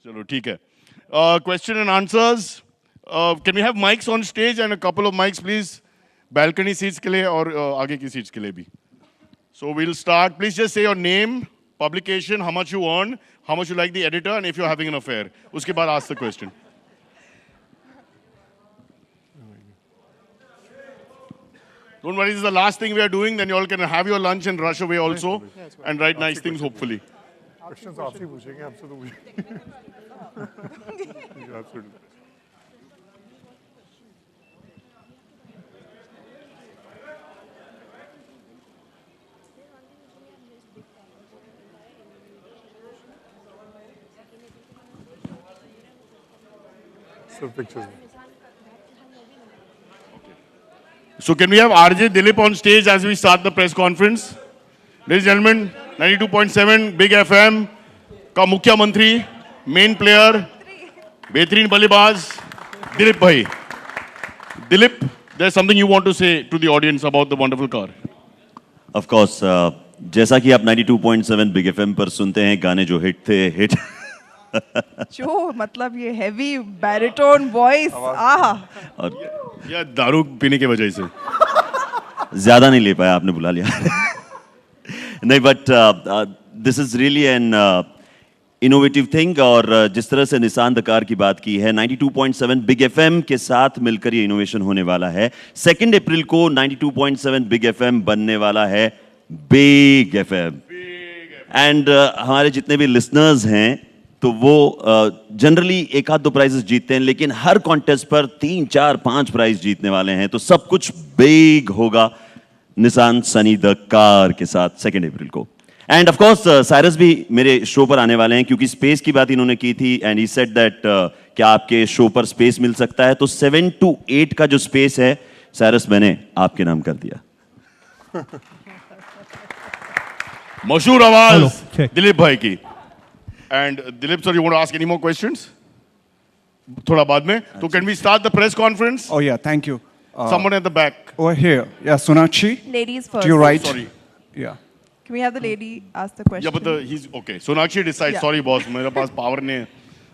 चलो ठीक है. Question and answers. Can we have mics on stage and a couple of mics, please? Balcony seats के लिए और आगे की seats के लिए भी. So we'll start. Please just say your name, publication, how much you earn, how much you like the editor, and if you're having an affair. उसके बाद ask the question. Don't worry, this is the last thing we are doing. Then you all can have your lunch and rush away also, and write nice things, hopefully. Questions आपसे पूछेंगे, हमसे तो पूछेंगे. Absolutely. So pictures. So can we have RJ Dilip on stage as we start the press conference? Ladies and gentlemen, 92.7 Big FM का मुख्य मंत्री, main player, बेहतरीन बल्लेबाज, Dilip bhai. Dilip, there's something you want to say to the audience about the wonderful car. Of course, जैसा कि आप 92.7 Big FM पर सुनते हैं गाने जो हिट थे हिट. जो मतलब ये हेवी बैरिटोन वॉइस और या दारू पीने की वजह से ज्यादा नहीं ले पाया, आपने बुला लिया. नहीं, but this is really an innovative thing. और जिस तरह से निसान दकार की बात की है, 92.7 बिग एफएम के साथ मिलकर ये इनोवेशन होने वाला है. 2 अप्रैल को 92.7 बिग एफएम बनने वाला है बिग एफएम. एंड हमारे जितने भी लिसनर्स हैं तो वो जनरली एक आध 2 प्राइजेस जीतते हैं, लेकिन हर कॉन्टेस्ट पर 3, 4, 5 प्राइज जीतने वाले हैं. तो सब कुछ बिग होगा निसान सनी द कार के साथ 2 अप्रैल को. एंड ऑफ कोर्स साइरस भी मेरे शो पर आने वाले हैं, क्योंकि स्पेस की बात इन्होंने की थी. एंड ही सेड दैट क्या आपके शो पर स्पेस मिल सकता है. तो 7 to 8 का जो स्पेस है साइरस मैंने आपके नाम कर दिया. मशहूर आवाज दिलीप भाई की. And Dilip sir, you want to ask any more questions? थोड़ा बाद में. So can we start the press conference? Oh yeah, thank you. Someone at the back. Over here, yeah, Sonakshi. Ladies first. To your right. Sorry. Yeah. Can we have the lady ask the question? Yeah, but he's okay. Sonakshi decides. Yeah. Sorry, boss. मेरे पास power नहीं है.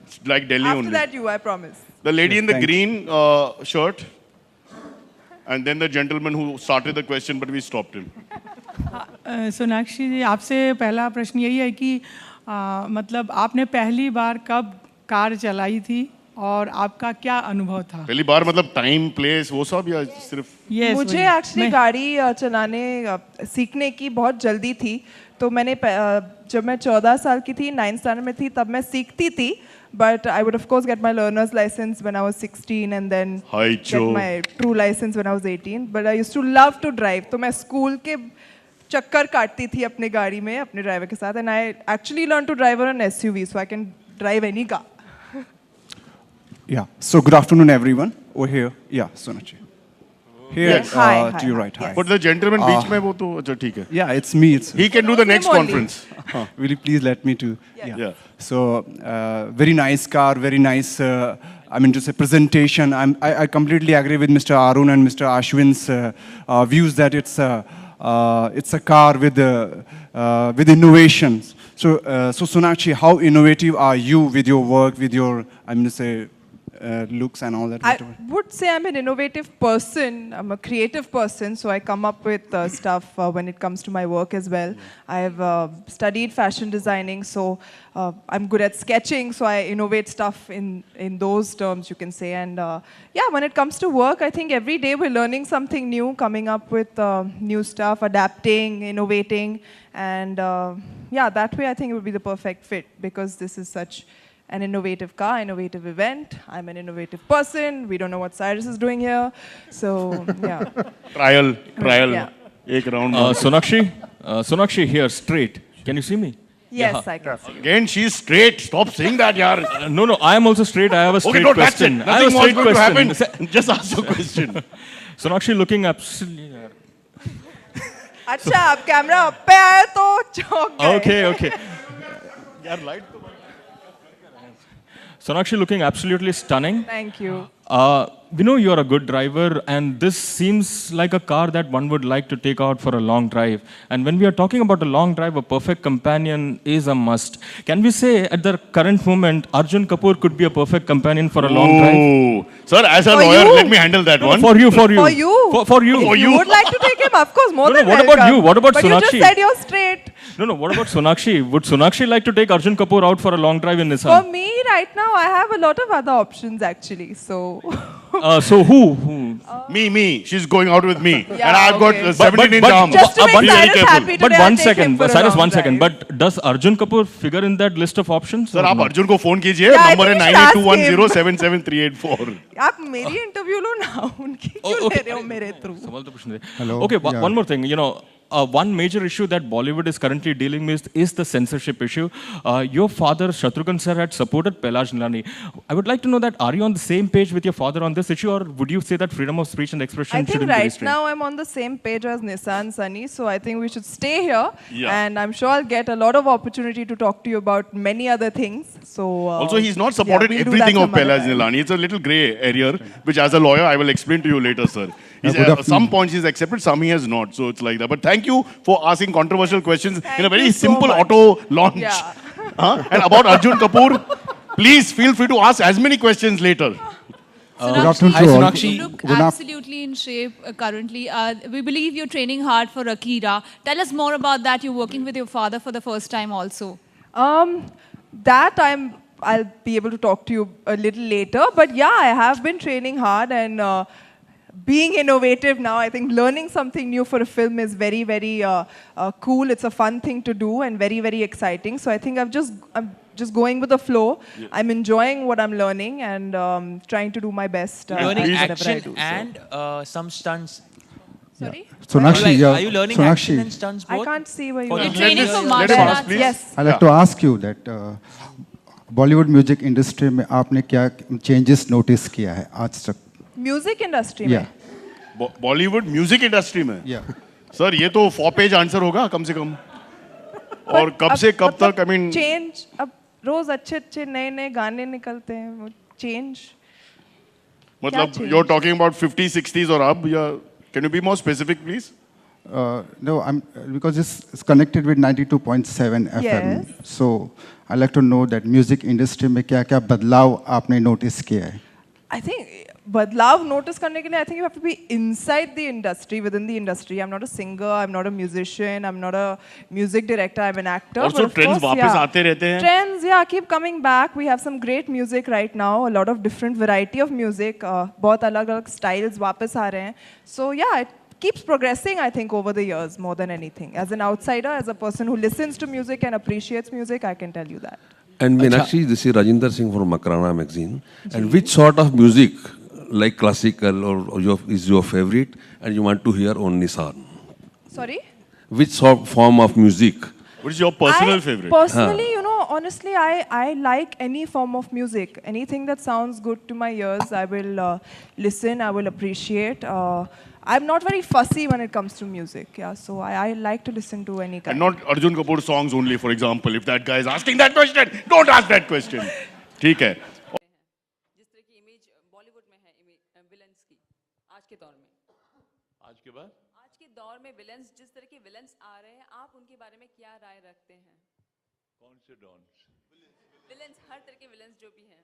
It's like Delhi After only. that you, I promise. The lady in the Thank green shirt, and then the gentleman who started the question, but we stopped him. Sonakshi जी, आपसे पहला प्रश्न यही है कि मतलब आपने पहली बार कब कार चलाई थी और आपका क्या अनुभव था? पहली बार मतलब टाइम प्लेस वो सब या सिर्फ? Yes, मुझे वही। एक्चुअली गाड़ी चलाने सीखने की बहुत जल्दी थी. तो मैंने जब मैं 14 साल की थी, 9th स्टैंडर्ड में थी, तब मैं सीखती थी. But I would of course get my learner's license when I was 16 and then Hi, get Joe. my true license when I was 18. But I used to love to drive. तो मैं school के चक्कर काटती थी अपने गाड़ी में अपने ड्राइवर के साथ. And I actually learned to drive on an SUV, so I can drive any car. Yeah. So good afternoon, everyone. Over here. Yeah, Sonakshi. Here, Yes. Hi, hi, to your hi. right. Hi. But the gentleman बीच में वो तो अच्छा ठीक है. Yeah, it's me. It's He can do the next Him only. conference. will you please let me to? Yeah. So very nice car, very nice. I mean to say presentation. I completely agree with Mr. Arun and Mr. Ashwin's views that it's a car with innovations. So Sonakshi, how innovative are you with your work, with your looks and all that? I would say I'm an innovative person. I'm a creative person, so I come up with stuff when it comes to my work as well. I've studied fashion designing, so I'm good at sketching, so I innovate stuff in those terms, you can say. And yeah, when it comes to work, I think every day we're learning something new, coming up with new stuff, adapting, innovating. And yeah, that way I think it would be the perfect fit, because this is such an innovative car, innovative event. I'm an innovative person. We don't know what Cyrus is doing here. So, yeah. Trial. Yeah. एक round. Sonakshi here, straight. Can you see me? Yes, I can see. Again, she's straight. Stop saying that, yaar. No, I am also straight. I have a straight Okay, no, that's it. question. I have a Nothing more is straight going to question. happen. Just ask your question. Sonakshi looking absolutely. अच्छा, अब camera up पे आया तो चौंक गए. Okay. यार light तो Sonakshi looking absolutely stunning. Thank you. we know you're a good driver, and this seems like a car that one would like to take out for a long drive. And when we are talking about a long drive, a perfect companion is a must. Can we say at the current moment, Arjun Kapoor could be a perfect companion for a long drive? Oh, sir, as a For lawyer, you. let me handle that one. For you. For you. For you. For If you. you would like to take him, of course, more No, than what about welcome. you? What about but you just Sonakshi? said you're straight. No, what about Sonakshi? Would Sonakshi like to take Arjun Kapoor out for a long drive in For Nissan? me, right now, I have a lot of other options actually. So, So who? Me. She's going out with me. Yeah, And I've got okay. 17 in But- arms. just to Be make very Cyrus careful. happy But today, I'll one take him second, for a Cyrus, long one second. drive. But does Arjun Kapoor figure in that list of options? Sir or आप no? Arjun को phone कीजिए Yeah, I number है think you should ask 9821077384 आप मेरी interview लो ना उनकी क्यों ले रहे हो मेरे थ्रू सवाल तो पूछने दे. Hello, Okay, yeah. one more thing. You know, one major issue that Bollywood is currently dealing with is the censorship issue. Your father, Shatrughan sir, had supported Pelaj Nilani. I would like to know that, are you on the same page with your father on this issue, or would you say that freedom of speech and expression I think shouldn't be right restrained? now I'm on the same page as Nissan Sunny, so I think we should stay here. Yeah. And I'm sure I'll get a lot of opportunity to talk to you about many other things. So Also, he's not supported yeah, we'll do that everything of some other Pelaj time. Nilani. It's a little grey area, which as a lawyer, I will explain to you later, sir. He's, good afternoon. some points he's accepted, some he has not. So it's like that. But thank you for asking controversial questions in a Thank very you so simple much. auto launch. Yeah. And about Arjun Kapoor, please feel free to ask as many questions later. Good afternoon Hi, to all. Sonakshi. You look Good af- absolutely in shape currently. We believe you're training hard for Akira. Tell us more about that. You're working with your father for the first time also. That I'll be able to talk to you a little later. But yeah, I have been training hard and being innovative now. I think learning something new for a film is very, very cool. It's a fun thing to do and very, very exciting. So I think I'm just going with the flow. Yeah. I'm enjoying what I'm learning and trying to do my best. Learning at whatever I action do, so. and some stunts. Sorry? Sonakshi, Are you learning action and stunts I both? can't see where you For are. the You're training for Let martial him ask, arts. please. Yes. I'd like to ask you that Bollywood music industry में आपने क्या changes notice किया है आज तक? Music industry Yeah. में? Bollywood music industry में Yeah. Sir ये तो 4 पेज आंसर होगा कम से कम और कब से कब तक आई मीन चेंज अब रोज अच्छे अच्छे नए नए गाने निकलते हैं चेंज मतलब change? You are talking about 50 60s और अब या can you be more specific please No, I'm because it's connected with 92.7 FM. Yes. So I'd like to know that music industry में क्या क्या बदलाव आपने notice किया है? I think बदलाव notice करने के लिए I think you have to be inside the industry, within the industry. I'm not a singer, I'm not a musician, I'm not a music director, I'm an actor. Also, but of trends course, वापस yeah. आते रहते हैं. Trends, yeah, keep coming back. We have some great music right now, a lot of different variety of music. बहुत अलग-अलग styles वापस आ रहे हैं. So yeah, it keeps progressing, I think, over the years more than anything. As an outsider, as a person who listens to music and appreciates music, I can tell you that. And Meenakshi, this is Rajinder Singh from Makrana magazine. And which sort of music, like classical is your favorite and you want to hear on Nissan? Sorry? Which sort form of music? What is your personal favorite? Personally, you know, honestly, I like any form of music. Anything that sounds good to my ears, I will listen, I will appreciate. I'm not very fussy when it comes to music, yeah. So I like to listen to any kind. And not Arjun Kapoor songs only, for example. If that guy is asking that question, don't ask that question. ठीक है. जिस तरह की image Bollywood में है villains की आज के दौर में आज के बाद आज के दौर में विलन्स जिस तरह के विलन्स आ रहे हैं आप उनके बारे में क्या राय रखते हैं कौन से डॉन विलन्स हर तरह के विलन्स जो भी हैं